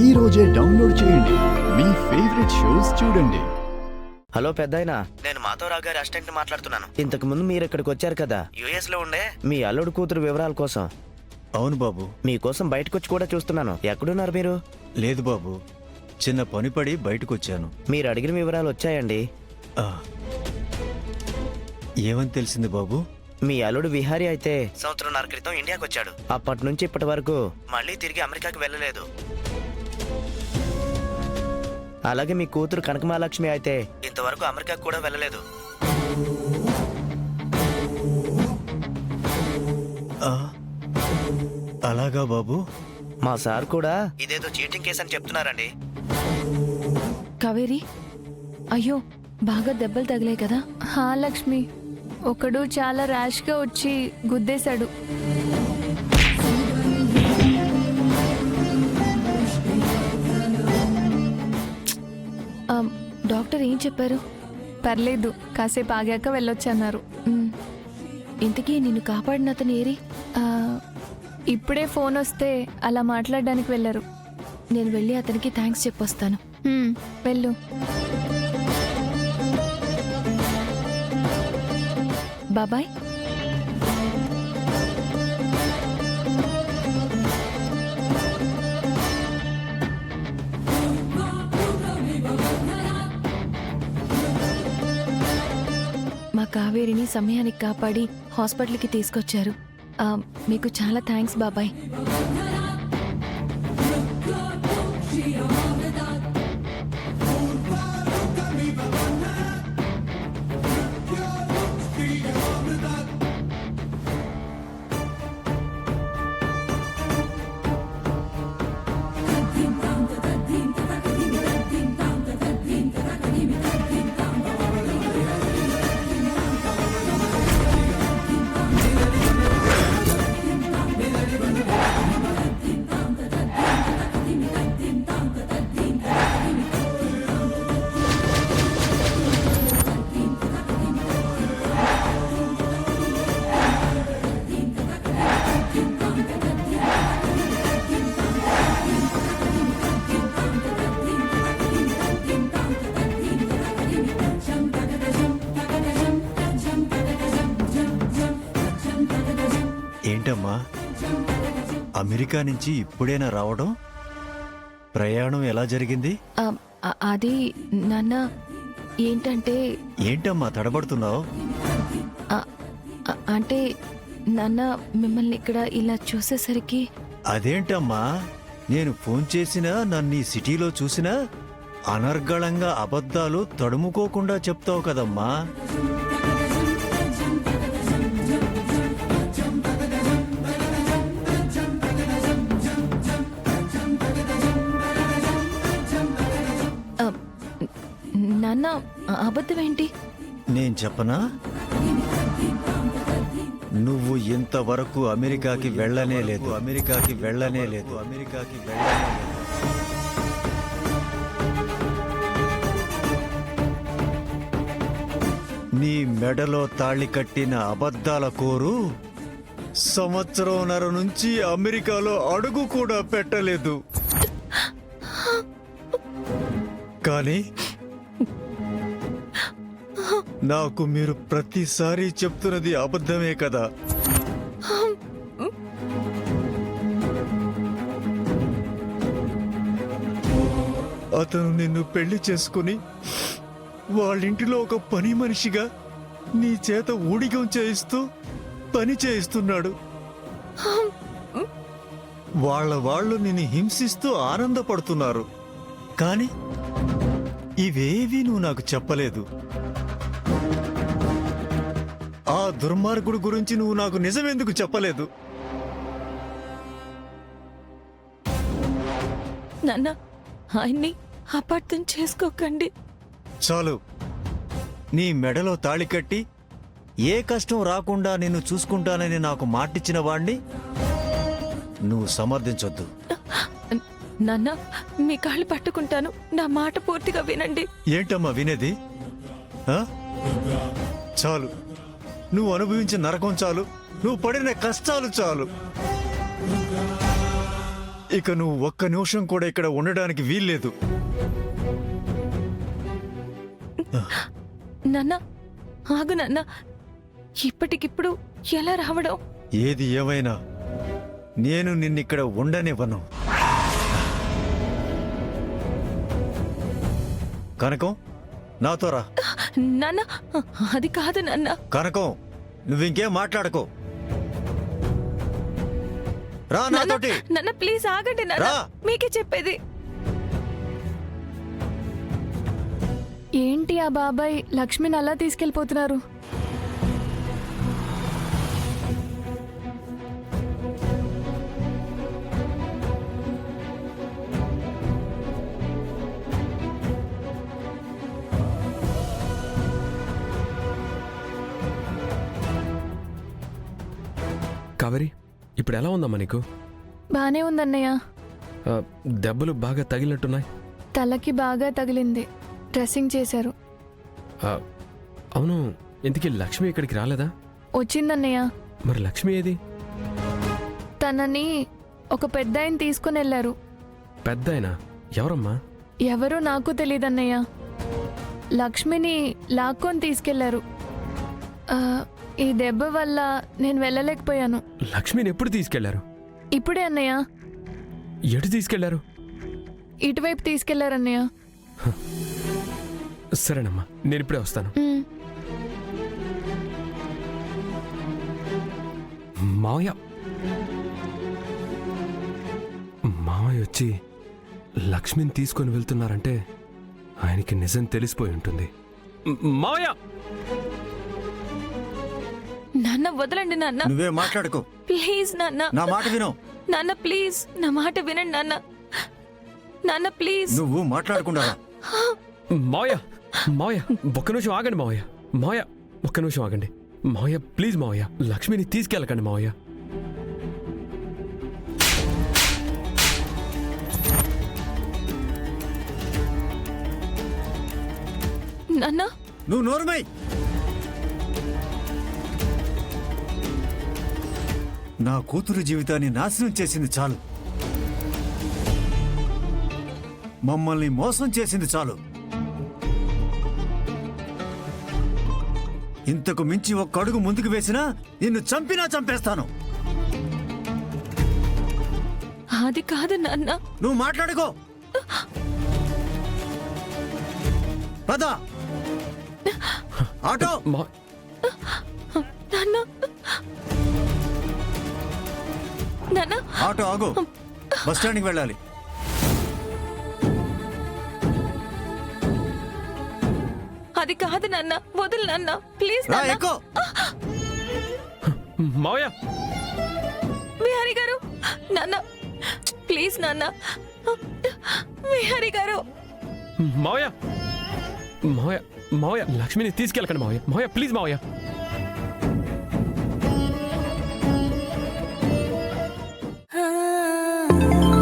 ఈ రోజే డౌన్లోడ్ చేయండి. మీ ఫేవరెట్ షోస్ చూడండి. హలో పెద్దాయనా, నేను మాధవరావు గారి అసిస్టెంట్ మాట్లాడుతున్నాను. ఇంతకు ముందు మీరు ఇక్కడికి వచ్చారు కదా, యుఎస్ లో ఉండే మీ అల్లుడు కూతురు వివరాల కోసం. అవును బాబు. మీకోసం బయటకు వచ్చి కూడా చూస్తున్నాను. ఎక్కడున్నారు మీరు? లేదు బాబు, చిన్న పని పడి బయటకొచ్చాను. మీరు అడిగిన వివరాలు వచ్చాయండి. ఏమని తెలిసింది బాబు? మీ అల్లుడు విహారీ అయితే సంవత్సరంన్నర క్రితం ఇండియాకి వచ్చాడు. అప్పటి నుంచి ఇప్పటి వరకు మళ్ళీ తిరిగి అమెరికాకి వెళ్ళలేదు. అలాగే మీ కూతురు కనకమహాలక్ష్మి అయితే ఇంతవరకు అమెరికాకు కూడా వెళ్ళలేదు. అలాగా బాబు? మా సార్ కూడా ఇదేదో చీటింగ్ కేసు అని చెప్తున్నారండి. కావేరి, అయ్యో బాగా దెబ్బలు తగిలాయి కదా? హా లక్ష్మి, ఒకడు చాలా ర్యాష్ గా వచ్చి గుద్దేశాడు. డాక్టర్ ఏం చెప్పారు? పర్లేదు, కాసేపు ఆగాక వెళ్ళొచ్చన్నారు. ఇంతకీ నిన్ను కాపాడిన అతను ఏరి? ఇప్పుడే ఫోన్ వస్తే అలా మాట్లాడడానికి వెళ్ళారు. నేను వెళ్ళి అతనికి థ్యాంక్స్ చెప్పొస్తాను. వెళ్ళు. బాబాయ్, మా కావేరిని సమయానికి కాపాడి హాస్పిటల్కి తీసుకొచ్చారు. మీకు చాలా థ్యాంక్స్ బాబాయ్. ఏంటమ్మా, అమెరికా నుంచి ఇప్పుడేనా రావడం? ప్రయాణం ఎలా జరిగింది? అది నాన్న, ఏంటంటే... ఏంటమ్మా తడబడుతున్నావు? అంటే నాన్న, మిమ్మల్ని ఇక్కడ ఇలా చూసేసరికి... అదేంటమ్మా, నేను ఫోన్ చేసినా నన్ను ఈ సిటీలో చూసినా అనర్గళంగా అబద్ధాలు తడుముకోకుండా చెప్తావు కదమ్మా. నాన్న, అబద్ధం ఏంటి? నేను చెప్పనా? నువ్వు ఇంతవరకు అమెరికాకి వెళ్ళనే లేదు. నీ మెడలో తాళి కట్టిన అబద్ధాల కోరు సంవత్సరంన్నర నుంచి అమెరికాలో అడుగు కూడా పెట్టలేదు. కానీ నాకు మీరు ప్రతిసారి చెప్తున్నది అబద్ధమే కదా? అతను నిన్ను పెళ్లి చేసుకుని వాళ్ళింటిలో ఒక పని మనిషిగా నీ చేత ఊడిగం చేయిస్తూ పని చేయిస్తున్నాడు. వాళ్ళు నిన్ను హింసిస్తూ ఆనందపడుతున్నారు. కానీ ఇవేవీ నువ్వు నాకు చెప్పలేదు. ఆ దుర్మార్గుడు గురించి నువ్వు నాకు నిజమెందుకు చెప్పలేదు? నాన్న, ఆయన్ని అపార్థం చేసుకోకండి. చాలు. నీ మెడలో తాళి కట్టి ఏ కష్టం రాకుండా నిన్ను చూసుకుంటానని నాకు మాటిచ్చిన వాణ్ణి నువ్వు సమర్థించొద్దు. నాన్న, మీ కాళ్ళు పట్టుకుంటాను, నా మాట పూర్తిగా వినండి. ఏంటమ్మా వినేది? చాలు, నువ్వు అనుభవించిన నరకం చాలు, నువ్వు పడిన కష్టాలు చాలు. ఇక నువ్వు ఒక్క నిమిషం కూడా ఇక్కడ ఉండడానికి వీల్లేదు. నాన్న ఆగు నాన్న, ఇప్పటికిప్పుడు ఎలా రావడం? ఏది ఏమైనా నేను నిన్నిక్కడ ఉండనివ్వను. కనకం, నాతో రా. నాన్న అది కాదు నాన్న. కనకం, నువ్వింకేం మాట్లాడకో. రా నాతోటి. నాన్న ప్లీజ్ ఆగండి నాన్న, రా. మీకే చెప్పేది. ఏంటి ఆ బాబాయ్ లక్ష్మిని అలా తీసుకెళ్ళిపోతున్నారు? కావేరి, ఇప్పుడు ఎలా ఉందమ్మా నీకు? బానే ఉందన్నయ్య. దెబ్బలు బాగా తగిలినట్టున్నాయి. తలకి బాగా తగిలింది, డ్రెస్సింగ్ చేశారు. అవును, ఇంతకీ లక్ష్మి ఇక్కడికి రాలేదా? వచ్చిందన్నయ్య. మరి లక్ష్మి ఏది? తనని ఒక పెద్ద ఆయన తీసుకుని వెళ్లారు. పెద్దాయనా? ఎవరమ్మా? ఎవరో నాకు తెలీదన్నయ్య. లక్ష్మిని లాక్కొని తీసుకెళ్లారు. ఈ దెబ్బ వల్ల నేను వెళ్ళలేకపోయాను. లక్ష్మిని ఎప్పుడు తీసుకెళ్లారు? ఇప్పుడే అన్నయ్య. ఎటు తీసుకెళ్లారు? ఇటువైపు తీసుకెళ్లారన్నయ్య. సరేనమ్మా, నేను ఇప్పుడే వస్తాను. ఉమ్. మావయ్య మావయ్య వచ్చి లక్ష్మిని తీసుకొని వెళ్తున్నారంటే ఆయనకి నిజం తెలిసిపోయి ఉంటుంది. మావయ్య! నాన్న వదలండి నాన్న, నువ్వే మాట్లాడుకో. ప్లీజ్ నాన్న. నా మాట విను. నాన్న ప్లీజ్ నా మాట వినండి నాన్న. నాన్న ప్లీజ్. నువ్వు మాట్లాడకుండా రా. మావయ్య, మావయ్య ఒక్క నిమిషం ఆగండి మావయ్య. మావయ్య ఒక్క నిమిషం ఆగండి మావయ్య, ప్లీజ్ మావయ్య, లక్ష్మిని తీసుకెళ్ళకండి మావయ్య. నాన్న నువ్వు నోరుమై. నా కూతురు జీవితాన్ని నాశనం చేసింది చాలు. మమ్మల్ని మోసం చేసింది చాలు. ఇంతకు మించి ఒక్క అడుగు ముందుకు వేసినా నిన్ను చంపినా చంపేస్తాను. అది కాదు నాన్న. నువ్వు మాట్లాడుకో. పద. ఆటో. నాన్న నాన్న ఆటో ఆగు. బస్ స్టాండ్కి వెళ్ళాలి. అది కాదు నాన్న, వదులు నాన్న ప్లీజ్ రా, నాన్న. ఎక్కు. మావయ్య! విహారీ గారు, నాన్న ప్లీజ్ నాన్న. విహారీ గారు. మావయ్య! మావయ్య, మావయ్య లక్ష్మిని తీసుకెళ్ళకండి మావయ్య. మావయ్య ప్లీజ్ మావయ్య. ఆ